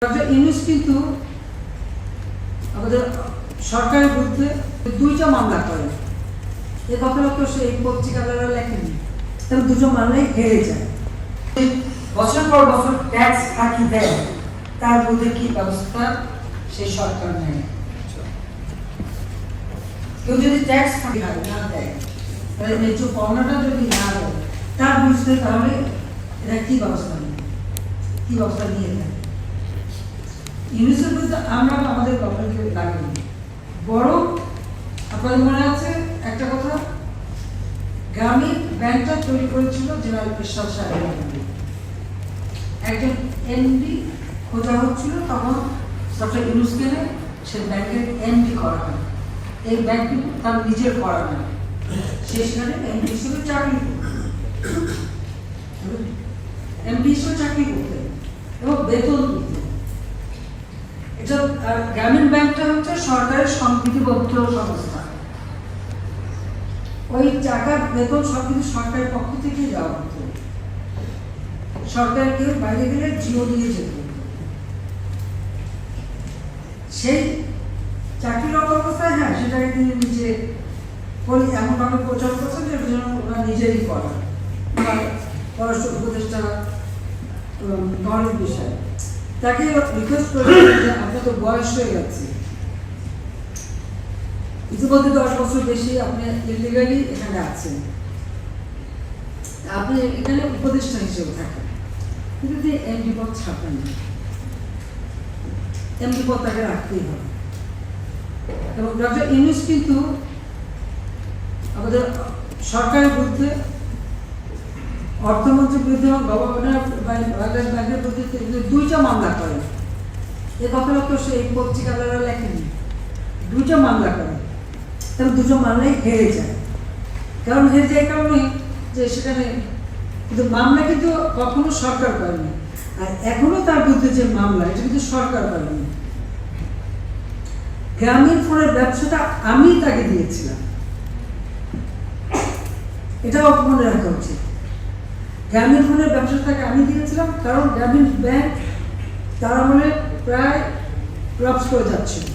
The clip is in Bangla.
ডক্টর ইউনূস কিন্তু আমাদের সরকারের বিরুদ্ধে দুইটা মামলা করেন। এই কথাটা তো সেই পত্রিকালারা লেখেনি, তবে দুটো মামলাই হেরে যায়। বছর পর বছর ট্যাক্স ফাঁকি দেয়, তার বিরুদ্ধে কি ব্যবস্থা সেই সরকার নেয়? কেউ যদি ট্যাক্স ফাঁকি না দেয়, তাহলে ন্যায্য পাওনাটা যদি না দেয় তার বিরুদ্ধে, তাহলে এটা কি ব্যবস্থা নেয়, কি ব্যবস্থা নিয়ে দেয়? ইউনূসের বিরুদ্ধে আমরা আমাদের গভর্নমেন্টকে লাগেনি, বরং আপনাদের মনে আছে একটা কথা, গ্রামীণ ব্যাংকটা তৈরি করেছিল জেনারেল এরশাদ সাহেব, একজন এমডি খোঁজা হচ্ছিল, তখন ডক্টর ইউনূসকে সে ব্যাংকের এমডি করা হয়। এই ব্যাংক কিন্তু তার নিজের করা না, সে সেখানে এমডি হিসেবে চাকরি এমডি হিসেবে চাকরি করতেন এবং বেতন দিতেন। এটা গ্রামীণ ব্যাংকটা হচ্ছে সরকারের সংবিধিবদ্ধ সংস্থা, ওই টাকার বেতন সবকিছু সরকারের পক্ষ থেকে দেওয়া হতো। সরকার কেউ বাইরে গেলে জিও দিয়ে যেত। সেই চাকরিরত অবস্থায় হ্যাঁ সেটাকে তিনি নিজে এমনভাবে প্রচার করছেন যে ওরা নিজেরই করা, পররাষ্ট্র উপদেষ্টা নরেন বিষয় তাকে রিকোয়েস্ট করেছিলেন যে আপনার তো বয়স হয়ে গেছে, ইতিমধ্যে 10 বছর বেশি আপনি ইলিগালি এখানে আছেন, আপনি এখানে উপদেষ্টা হিসেবে থাকেন, কিন্তু তিনি এমডি পদ ছাড়বেন না, এমডি পদ তাকে রাখতেই হবে। এবং ডক্টর ইউনূস কিন্তু আমাদের সরকারের বিরুদ্ধে, অর্থমন্ত্রীর বিরুদ্ধে এবং গভর্নর বাংলাদেশ ব্যাংকের বিরুদ্ধে দুইটা মামলা করেন। এই কথাটা তো সেই পত্রিকালারা লেখেনি, দুইটা মামলা করেন, তবে দুটো মামলাই হেরে যায়। কারণ হেরে যায় কারণে যে সেখানে কিন্তু মামলা কিন্তু কখনো সরকার করেনি, আর এখনো তার বিরুদ্ধে যে মামলা এটা কিন্তু সরকার করেনি। গ্রামীণ ফোনের ব্যবসাটা আমি তাকে দিয়েছিলাম, এটাও মনে রাখা উচিত। গ্রামীণ ফোনের ব্যবসাটাকে আমি দিয়েছিলাম, কারণ গ্রামীণ ব্যাংক তার আমলে প্রায় ক্লাবস করে যাচ্ছিল।